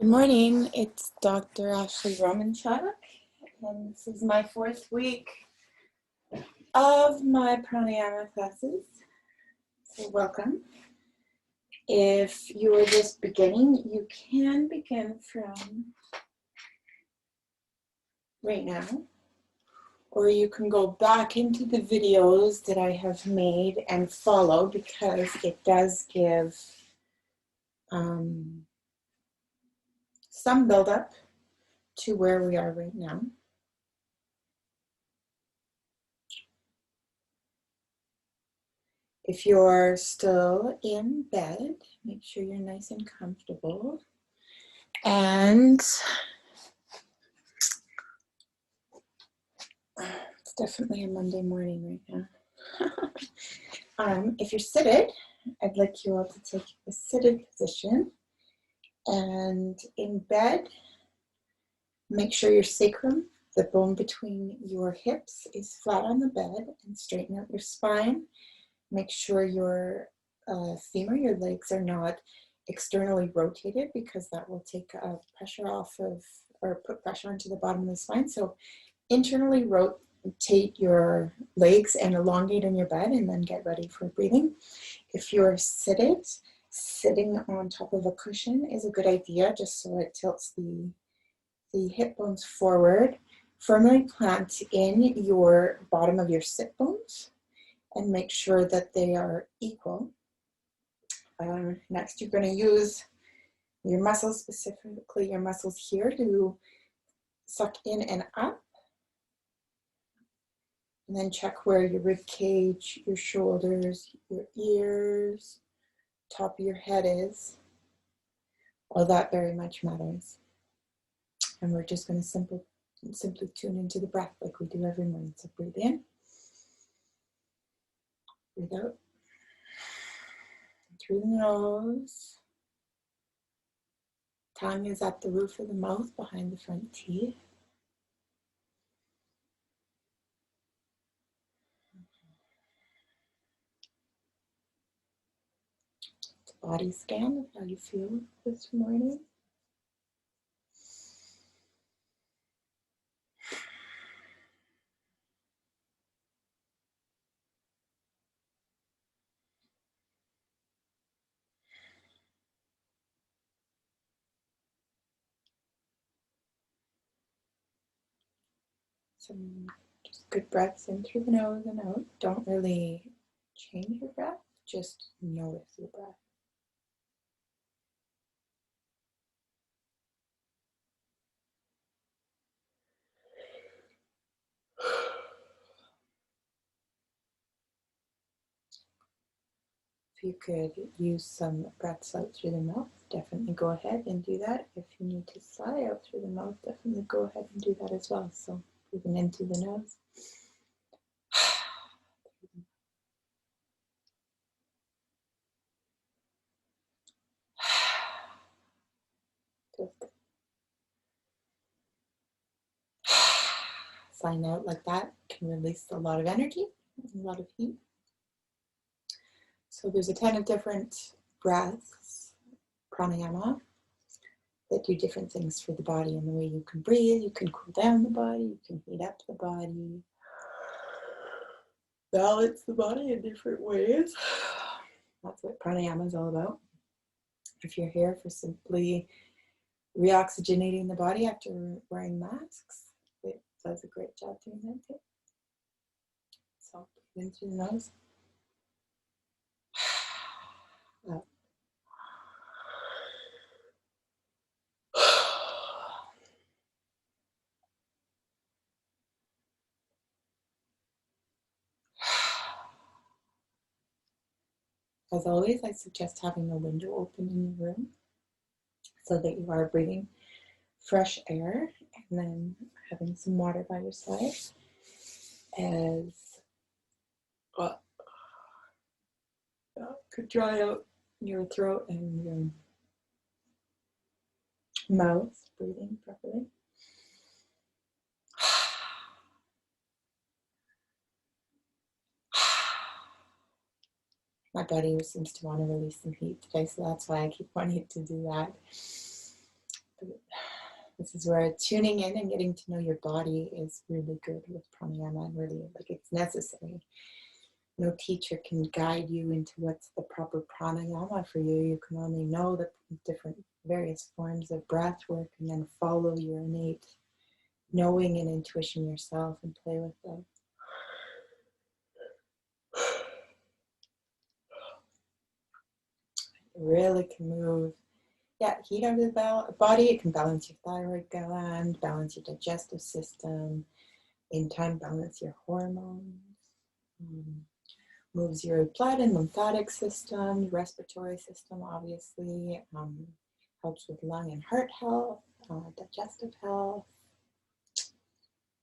Good morning, it's Dr. Ashley Romanchuk, and this is my 4th week of my Pranayama classes, so welcome. If you are just beginning, you can begin from right now, or you can go back into the videos that I have made and follow, because it does give some build-up to where we are right now. If you're still in bed, make sure you're nice and comfortable. And it's definitely a Monday morning right now. If you're seated, I'd like you all to take a seated position. And in bed, make sure your sacrum, the bone between your hips, is flat on the bed, and straighten out your spine. Make sure your femur, your legs, are not externally rotated, because that will take pressure off of, or put pressure onto the bottom of the spine. So internally rotate your legs and elongate in your bed, and then get ready for breathing. If you're seated, sitting on top of a cushion is a good idea, just so it tilts the hip bones forward. Firmly plant in your bottom of your sit bones and make sure that they are equal. Next, you're going to use your muscles, specifically your muscles here, to suck in and up. And then check where your rib cage, your shoulders, your ears, top of your head is. All that very much matters. And we're just going to simply tune into the breath like we do every morning. So breathe in, breathe out, through the nose. Tongue is at the roof of the mouth, behind the front teeth. Body scan of how you feel this morning. Some just good breaths in through the nose and out. Don't really change your breath, just notice your breath. If you could use some breaths out through the mouth, definitely go ahead and do that. If you need to sigh out through the mouth, definitely go ahead and do that as well. So breathing in through the nose. Feels good. Sign out like that can release a lot of energy, a lot of heat. So there's a ton of different breaths, pranayama, that do different things for the body and the way you can breathe. You can cool down the body, you can heat up the body, balance the body in different ways. That's what pranayama is all about. If you're here for simply reoxygenating the body after wearing masks, it does a great job doing that too. So breathe in through the nose. Out. As always, I suggest having a window open in your room so that you are breathing fresh air, and then having some water by your side as could dry out your throat and your mouth, breathing properly. My body seems to want to release some heat today, so that's why I keep wanting to do that. This is where tuning in and getting to know your body is really good with pranayama, and really, like, it's necessary. No teacher can guide you into what's the proper pranayama for you. You can only know the different various forms of breath work and then follow your innate knowing and intuition yourself and play with them. It really can move, heat out of the body. It can balance your thyroid gland, balance your digestive system, in time balance your hormones. Moves your blood and lymphatic system, your respiratory system, obviously. Helps with lung and heart health, digestive health.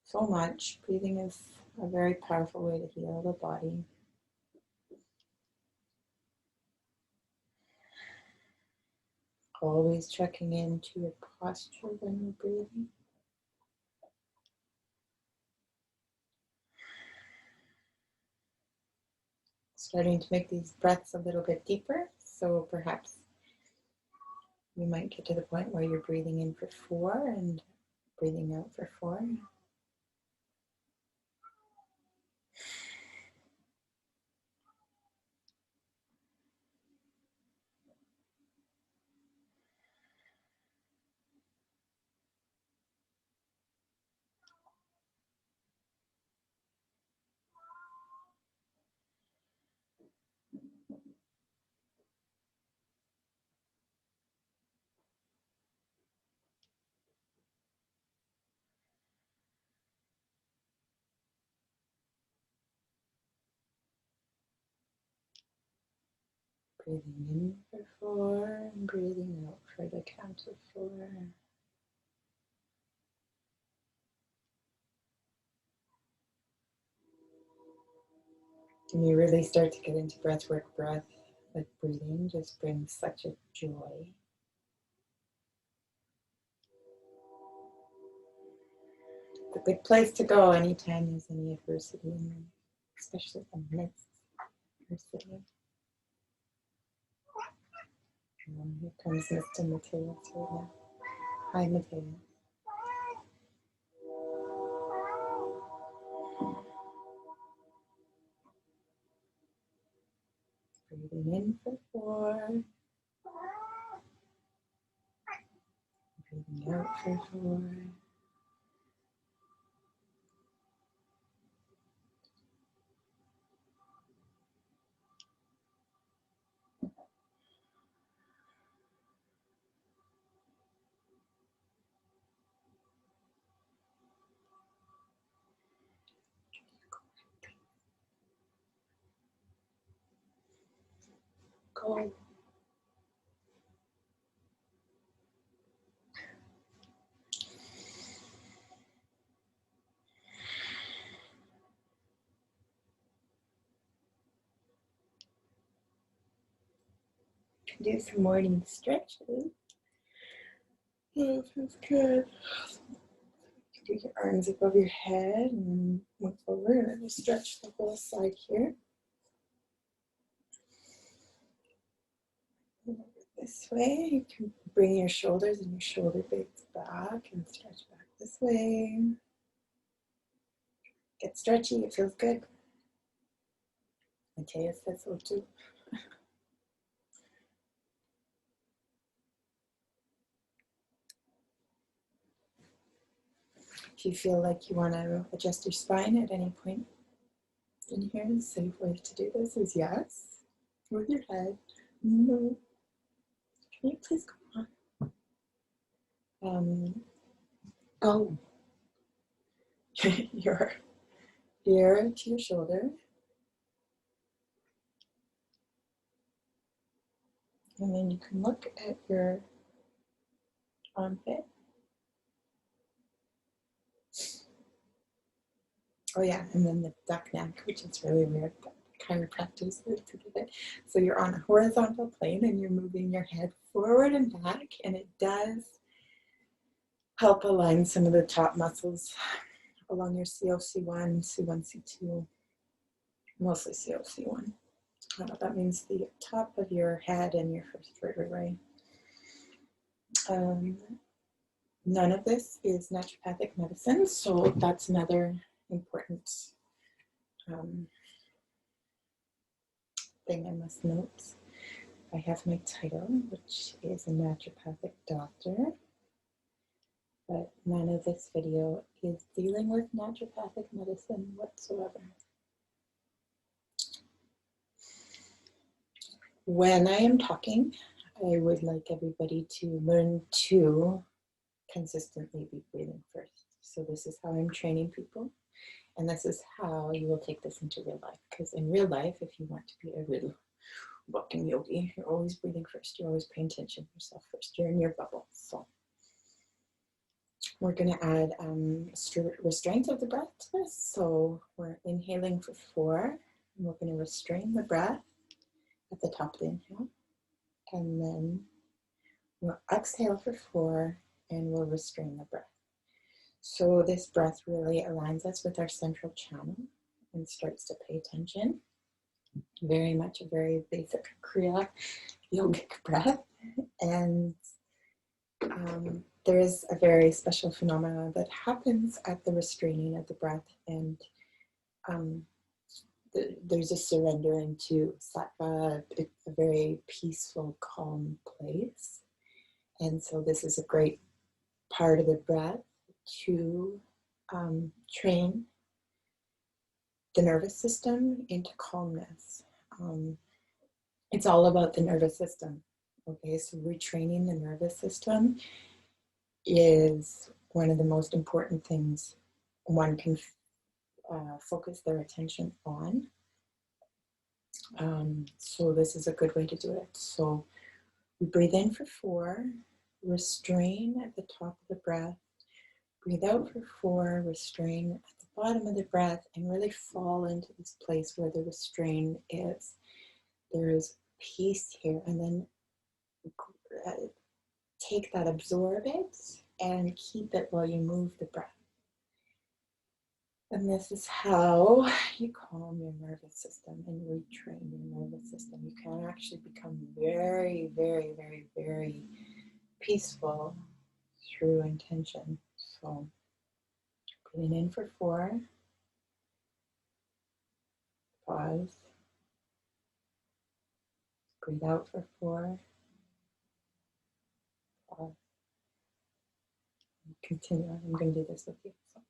So much. Breathing is a very powerful way to heal the body. Always checking into your posture when you're breathing. Starting to make these breaths a little bit deeper. So perhaps you might get to the point where you're breathing in for 4 and breathing out for 4. Breathing in for 4 and breathing out for the count of 4. And you really start to get into breathwork. Breath, like breathing, just brings such a joy. It's a good place to go anytime there's any adversity in life, especially amidst adversity. Here comes Mr. Mateus right now. Hi, Mateus. Breathing in for 4. Breathing out for 4. Go. Do some morning stretches. Oh, feels good. Do your arms above your head and move over, and then stretch the whole side here. This way, you can bring your shoulders and your shoulder blades back and stretch back this way. Get stretchy, it feels good. Mateus says so too. If you feel like you want to adjust your spine at any point in here, the safe way to do this is yes. With your head. No. Can you please come on? Go. Your ear to your shoulder. And then you can look at your armpit. Oh yeah, and then the duck neck, which is really weird, but chiropractors like to do it. So you're on a horizontal plane and you're moving your head forward and back, and it does help align some of the top muscles along your COC1, C1, C2, mostly COC1. That means the top of your head and your first vertebrae. None of this is naturopathic medicine, so that's another important thing I must note. I have my title, which is a naturopathic doctor, but none of this video is dealing with naturopathic medicine whatsoever. When I am talking, I would like everybody to learn to consistently be breathing first. So this is how I'm training people, and this is how you will take this into real life. Because in real life, if you want to be a real walking yogi, you're always breathing first. You're always paying attention to yourself first. You're in your bubble. So we're going to add restraint of the breath to this. So we're inhaling for 4, and we're going to restrain the breath at the top of the inhale. And then we'll exhale for 4, and we'll restrain the breath. So this breath really aligns us with our central channel and starts to pay attention. Very much a very basic Kriya yogic breath. And there is a very special phenomena that happens at the restraining of the breath, and there's a surrender into sattva, a very peaceful, calm place. And so this is a great part of the breath to train the nervous system into calmness. It's all about the nervous system. Okay, so retraining the nervous system is one of the most important things one can focus their attention on. So this is a good way to do it. So we breathe in for 4, restrain at the top of the breath, breathe out for 4, restrain at the bottom of the breath, and really fall into this place where the restrain is. There is peace here, and then take that, absorb it, and keep it while you move the breath. And this is how you calm your nervous system and retrain your nervous system. You can actually become very, very, very, very peaceful through intention. So breathing in for 4, pause, breathe out for 4, pause, and continue. I'm going to do this with you. So.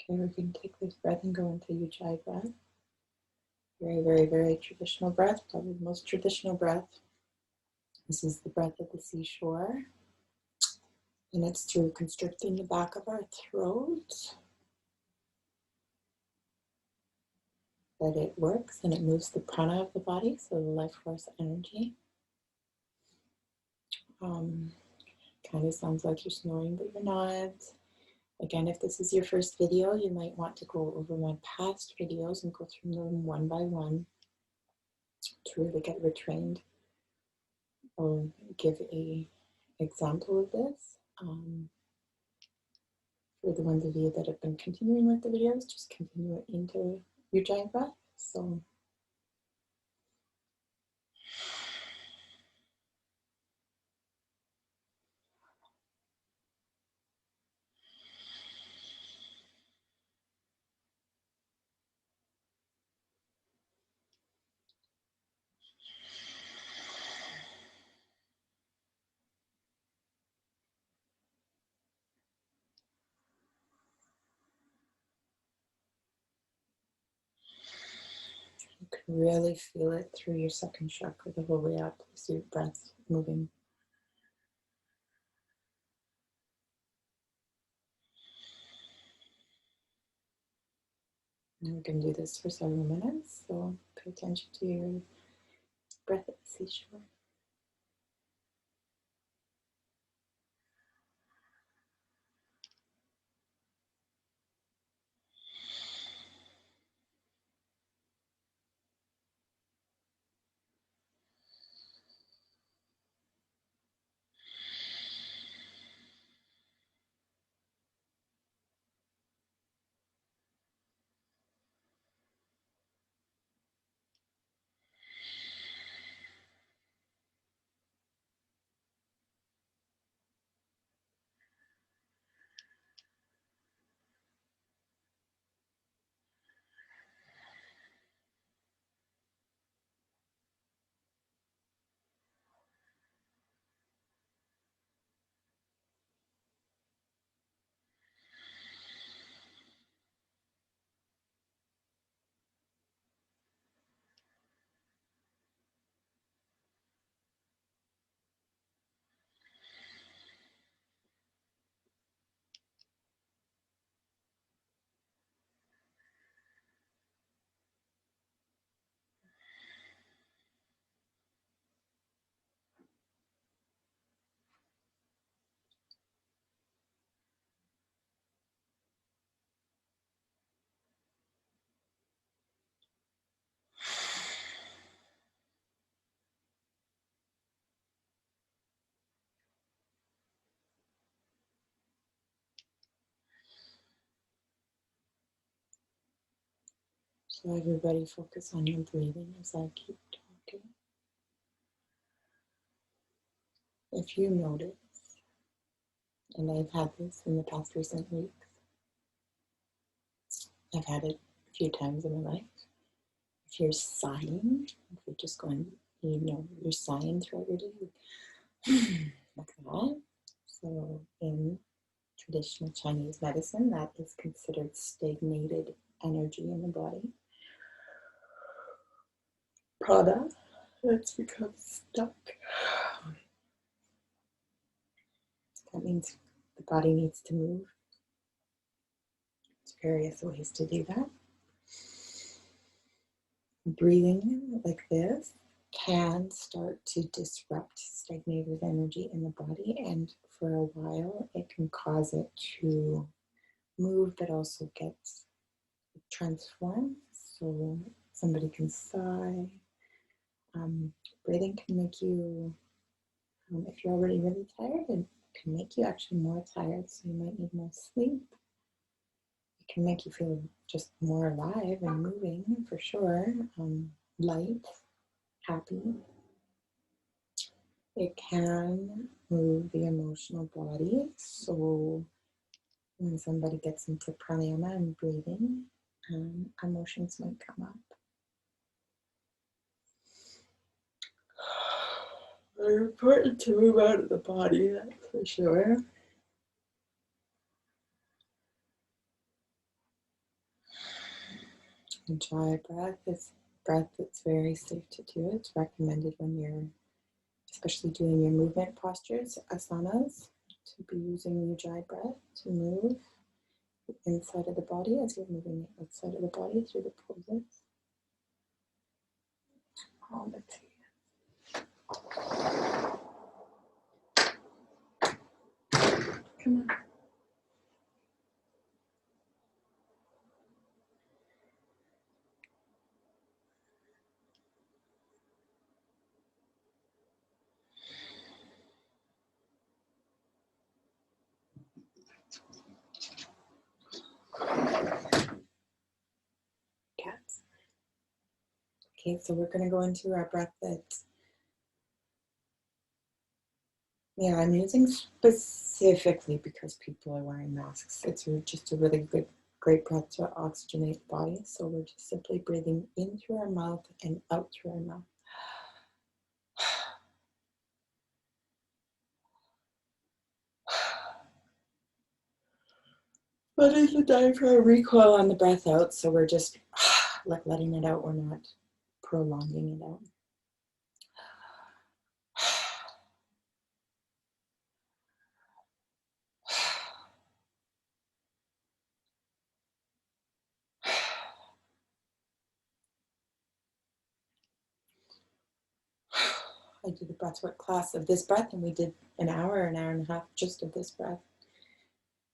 Okay, we can take this breath and go into Ujjayi breath. Very, very, very traditional breath, probably the most traditional breath. This is the breath of the seashore. And it's through constricting the back of our throat that it works, and it moves the prana of the body, so the life force energy. Kind of sounds like you're snoring, but you're not. Again, if this is your first video, you might want to go over my past videos and go through them one by one to really get retrained. I'll give a example of this. For the ones of you that have been continuing with the videos, just continue it into your giant breath. So you can really feel it through your second chakra the whole way up. See your breath moving. And we can do this for several minutes, so pay attention to your breath at the seashore. So everybody focus on your breathing as I keep talking. If you notice, and I've had this in the past recent weeks, I've had it a few times in my life. If you're sighing, if you're just going, you're sighing throughout your day, like that. So in traditional Chinese medicine, that is considered stagnated energy in the body. Prana, that's become stuck. That means the body needs to move. There's various ways to do that. Breathing like this can start to disrupt stagnated energy in the body, and for a while it can cause it to move but also gets transformed. So somebody can sigh. Breathing can make you, if you're already really tired, it can make you actually more tired, so you might need more sleep. It can make you feel just more alive and moving for sure, light, happy. It can move the emotional body. So when somebody gets into pranayama and breathing, emotions might come up. Very important to move out of the body, that's for sure. Ujjayi breath is breath that's very safe to do. It's recommended when you're especially doing your movement postures, asanas, to be using Ujjayi breath to move the inside of the body as you're moving the outside of the body through the poses. Let's see. Come on. Cats. Okay, so we're going to go into our breath that, I'm using specifically because people are wearing masks. It's just a really great breath to oxygenate the body. So we're just simply breathing in through our mouth and out through our mouth. Letting the diaphragm recoil on the breath out, so we're just letting it out. We're not prolonging it out. I did a breathwork class of this breath, and we did an hour and a half just of this breath.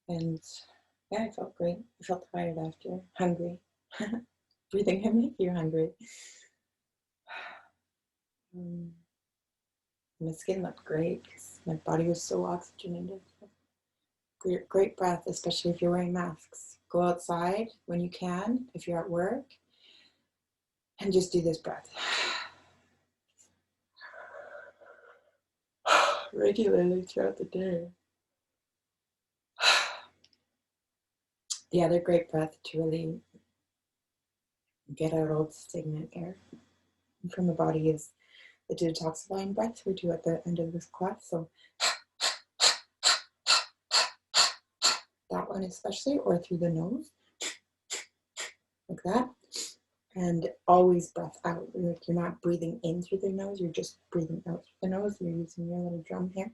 And yeah, I felt great. I felt tired after, hungry. Breathing can make you hungry. My skin looked great because my body was so oxygenated. Great breath, especially if you're wearing masks. Go outside when you can, if you're at work, and just do this breath. Regularly throughout the day. The other great breath to really get out old stagnant air from the body is the detoxifying breath we do at the end of this class. So that one especially, or through the nose, like that. And always breath out. Like you're not breathing in through the nose, you're just breathing out through the nose. You're using your little drum here.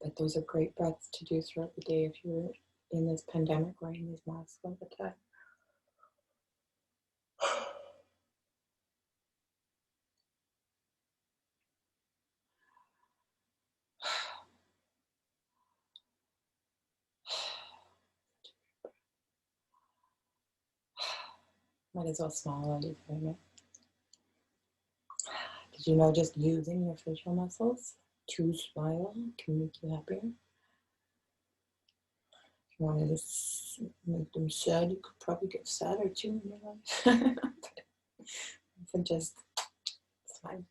But those are great breaths to do throughout the day if you're in this pandemic wearing these masks all the time. Might as well smile while you're doing it. Did you know just using your facial muscles to smile can make you happier? If you wanted to make them sad, you could probably get sadder too in your life. So just smile.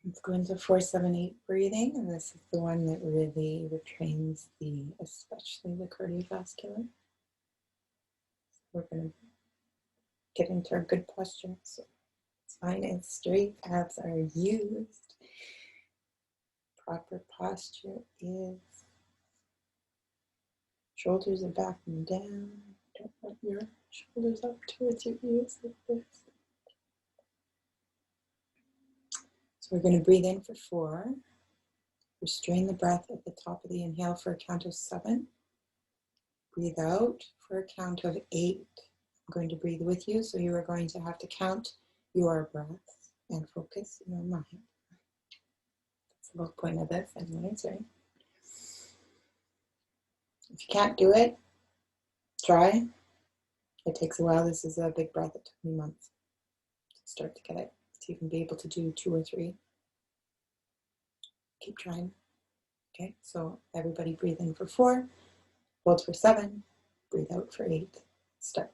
Let's go into 478 breathing, and this is the one that really retrains especially the cardiovascular. We're going to get into our good posture. So spine is straight, abs are used. Proper posture is shoulders are back and down. Don't let your shoulders up towards your ears like this. So we're going to breathe in for 4. Restrain the breath at the top of the inhale for a count of 7. Breathe out for a count of 8. I'm going to breathe with you, so you are going to have to count your breaths and focus your mind. That's the whole point of this anyways, right? If you can't do it, try. It takes a while. This is a big breath. It took me months to start to get it, to even be able to do 2 or 3. Keep trying. Okay, so everybody breathe in for 4, hold for 7, breathe out for 8. Start.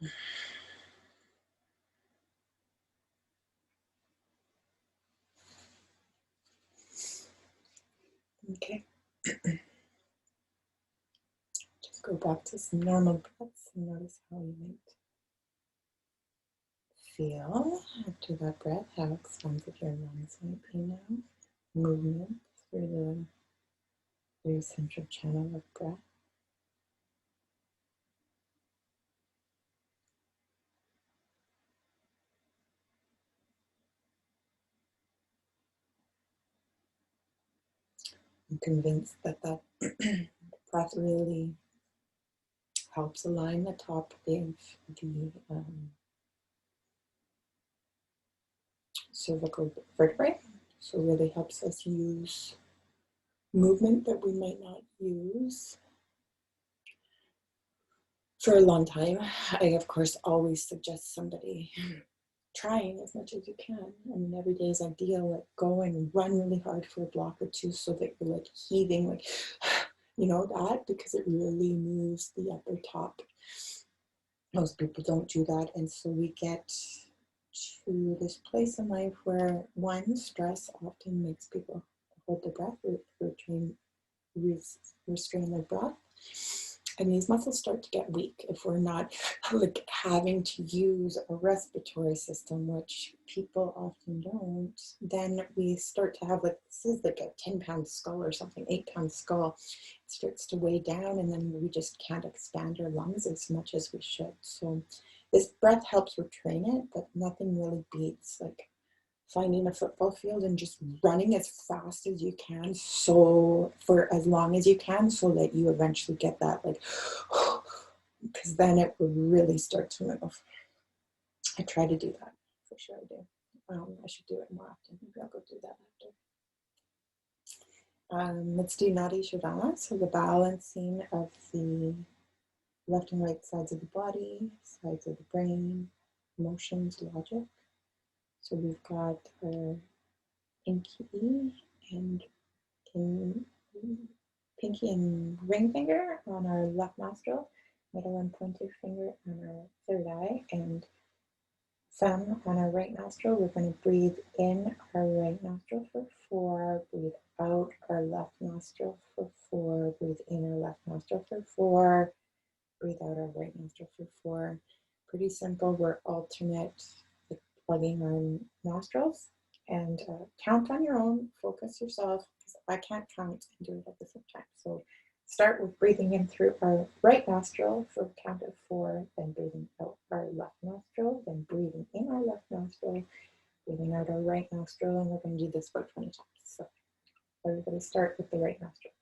Okay. Just go back to some normal breaths and notice how you might feel after that breath, how expansive your lungs might be now. Movement through the very central channel of breath. I'm convinced that that breath really helps align the top of the cervical vertebrae. So it really helps us use movement that we might not use for a long time. I, of course, always suggest somebody trying as much as you can. I mean, every day is ideal. Like go and run really hard for a block or two so that you're like heaving, like, you know, that, because it really moves the upper top. Most people don't do that. And so we get to this place in life where one, stress often makes people hold their breath or restrain their breath. And these muscles start to get weak if we're not like having to use a respiratory system, which people often don't. Then we start to have, like, this is like a 10-pound skull or something, 8-pound skull. It starts to weigh down, and then we just can't expand our lungs as much as we should. So this breath helps retrain it, but nothing really beats like finding a football field and just running as fast as you can, so for as long as you can, so that you eventually get that, like, because then it will really start to move. I try to do that, for sure I do. I should do it more often. Maybe I'll go do that after. Let's do Nadi Shodana, so the balancing of the left and right sides of the body, sides of the brain, emotions, logic. So we've got our pinky and pinky and ring finger on our left nostril, middle and pointer finger on our third eye, and thumb on our right nostril. We're going to breathe in our right nostril for 4, breathe out our left nostril for 4, breathe in our left nostril for 4, breathe out our right nostril for 4. Pretty simple. We're alternate, like plugging our nostrils, and count on your own, focus yourself, because I can't count and do it at the same time. So start with breathing in through our right nostril for a count of 4, then breathing out our left nostril, then breathing in our left nostril, breathing out our right nostril, and we're going to do this for 20 times. So everybody start with the right nostril.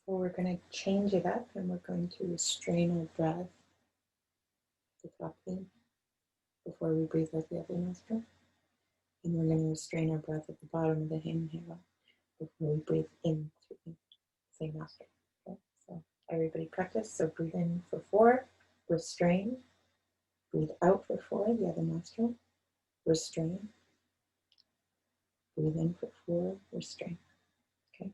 So we're going to change it up and we're going to restrain our breath at the top in before we breathe out the other nostril. And we're going to restrain our breath at the bottom of the inhale before we breathe in through the same nostril. Okay? So everybody practice. So breathe in for 4, restrain. Breathe out for 4, the other nostril, restrain. Breathe in for 4, restrain. Okay.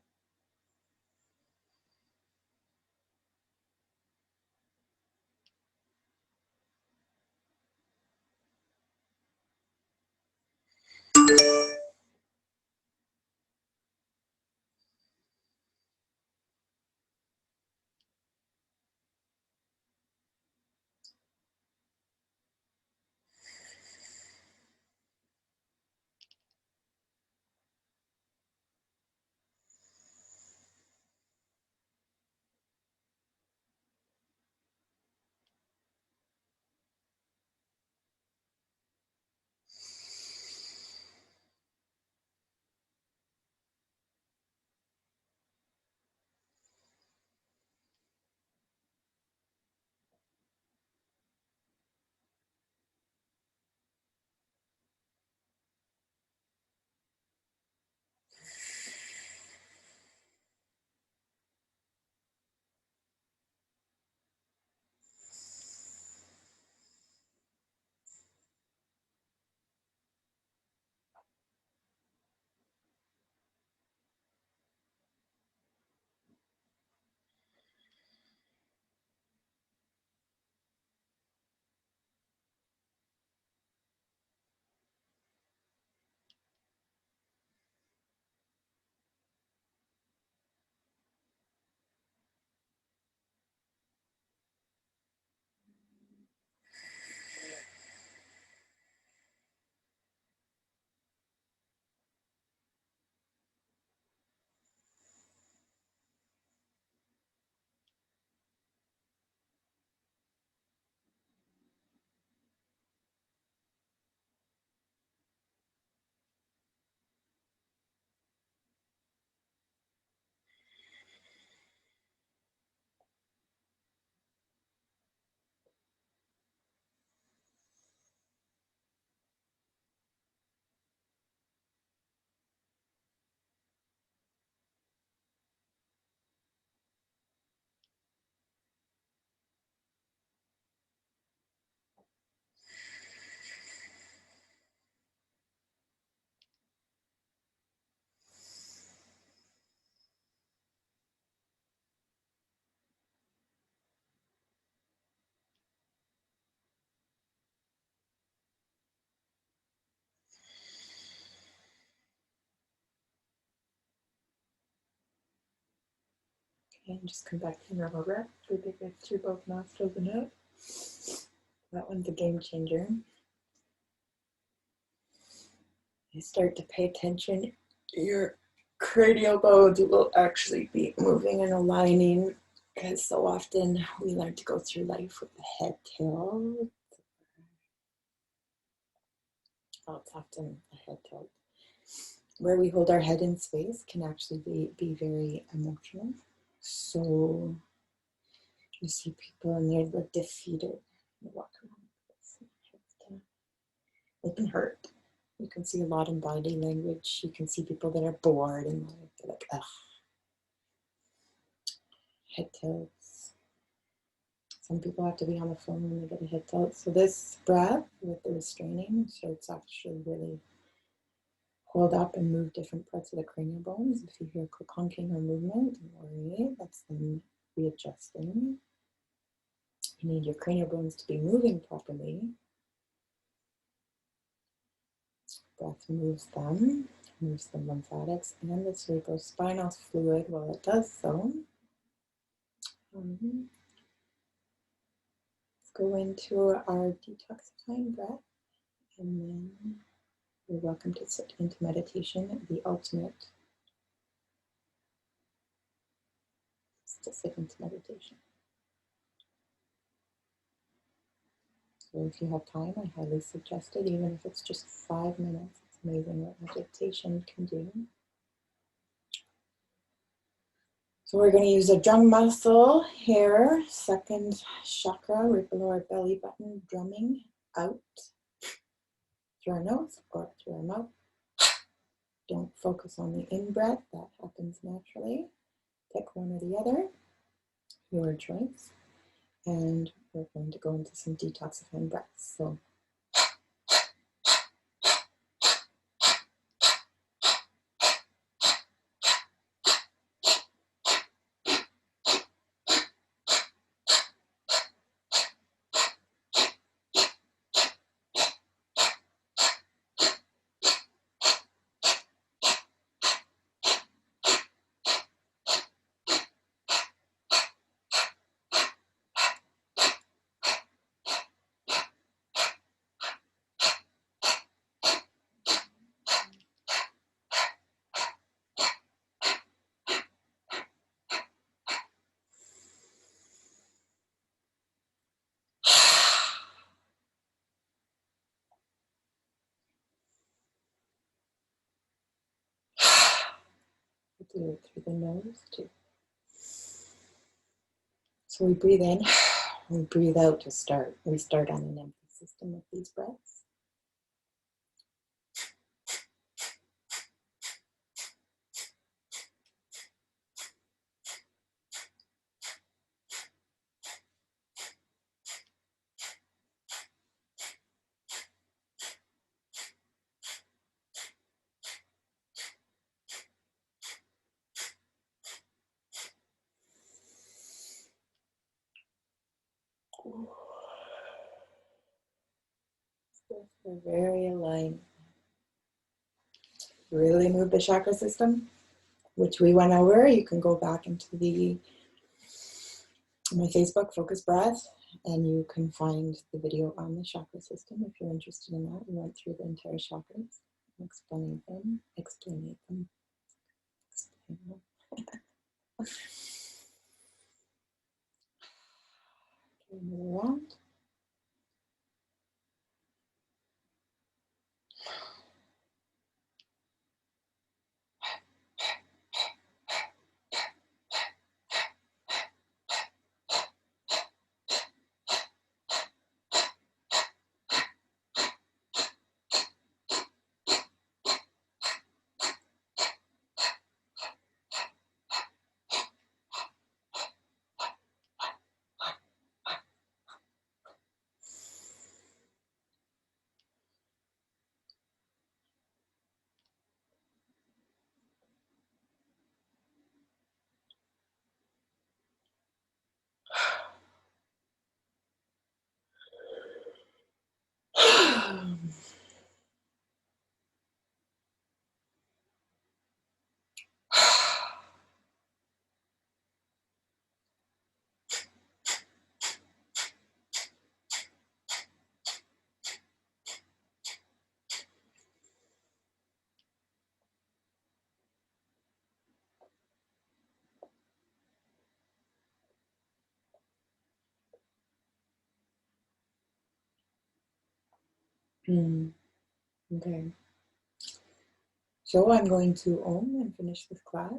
And just come back to normal breath. Breathe it through both nostrils and out. That one's a game changer. You start to pay attention, your cranial bones will actually be moving and aligning, because so often we learn to go through life with the head tilt. Oh, it's often a head tilt. Where we hold our head in space can actually be very emotional. So you see people and they're defeated. They walk around with this. It can hurt. You can see a lot in body language. You can see people that are bored and they're like, ugh. Head tilts. Some people have to be on the phone when they get a head tilt. So this breath with the restraining starts actually really hold up and move different parts of the cranial bones. If you hear quick honking or movement, don't worry, that's them readjusting. You need your cranial bones to be moving properly. Breath moves the lymphatics and the cerebrospinal fluid while it does so. Let's go into our detoxifying breath, and then you're welcome to sit into meditation, the ultimate is to sit into meditation. So if you have time, I highly suggest it, even if it's just 5 minutes. It's amazing what meditation can do. So we're going to use a drum muscle here, second chakra, right below our belly button, drumming out through our nose or through our mouth. Don't focus on the in-breath, that happens naturally. Pick one or the other, your choice. And we're going to go into some detoxifying breaths. So we'll do it through the nose too. So we breathe in, we breathe out to start. We start on an empty system with these breaths. We're very aligned. Really move the chakra system, which we went over. You can go back into my Facebook, Focus Breath, and you can find the video on the chakra system if you're interested in that. We went through the entire chakras, explaining them. Okay, move around. Okay. So I'm going to Om and finish this class.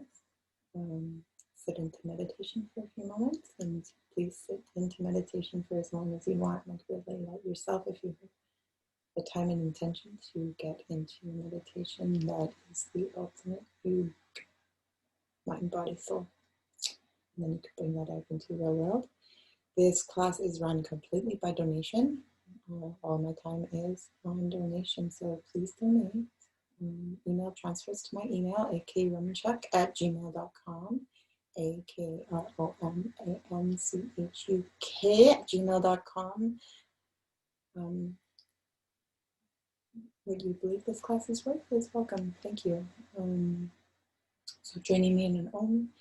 Sit into meditation for a few moments, and please sit into meditation for as long as you want. Like, really let yourself, if you have the time and intention to get into meditation, that is the ultimate you, mind, body, soul. And then you can bring that out into the real world. This class is run completely by donation. All my time is on donation, so please donate. Email transfers to my email, akromanchuk@gmail.com, akromanchuk@gmail.com. Would you believe this class is worth? Please welcome. Thank you. So joining me in an Om.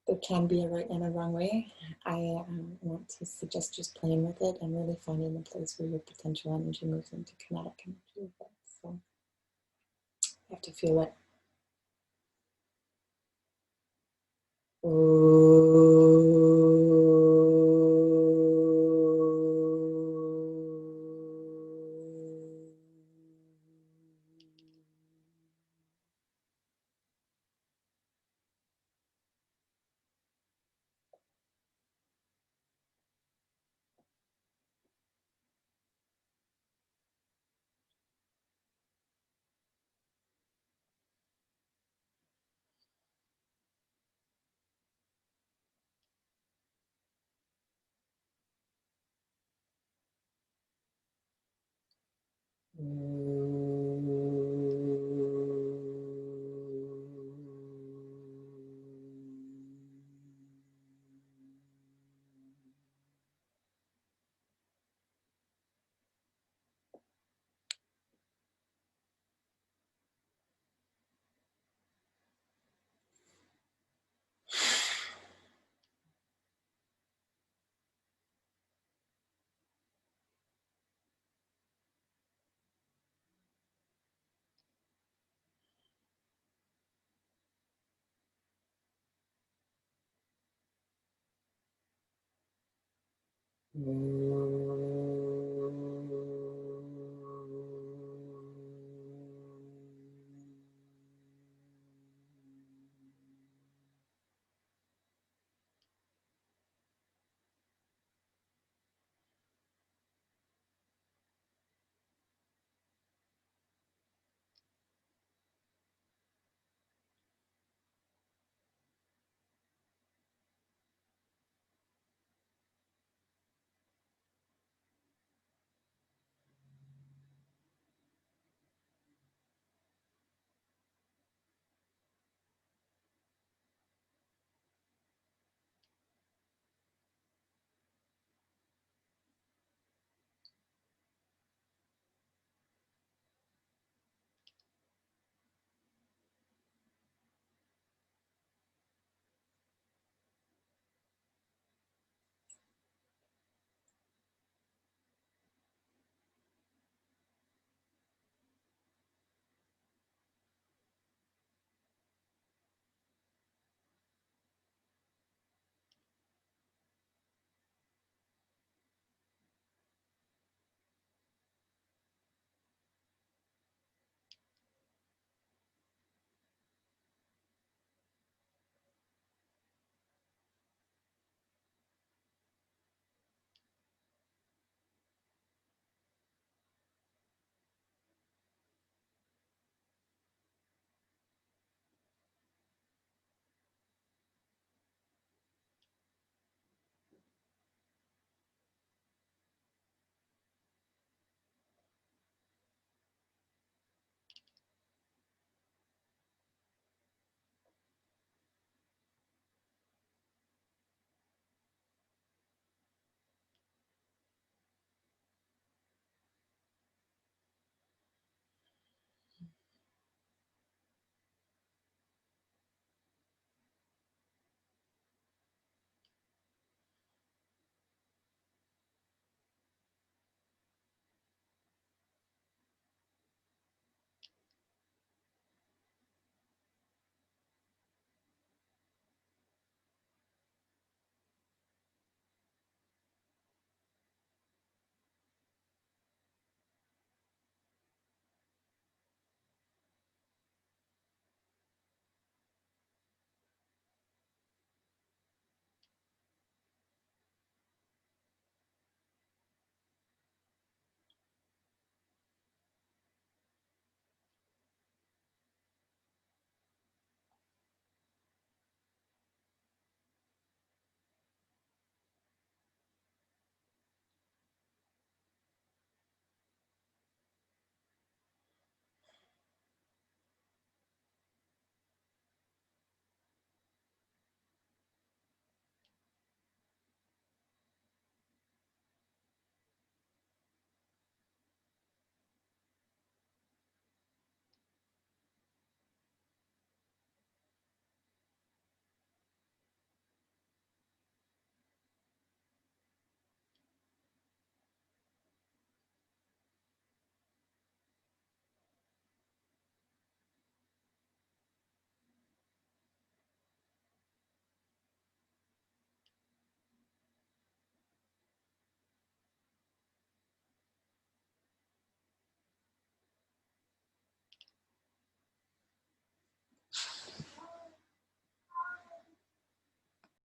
There can be a right and a wrong way. I want to suggest just playing with it and really finding the place where your potential energy moves into kinetic energy with it. So you have to feel it. Mm-hmm.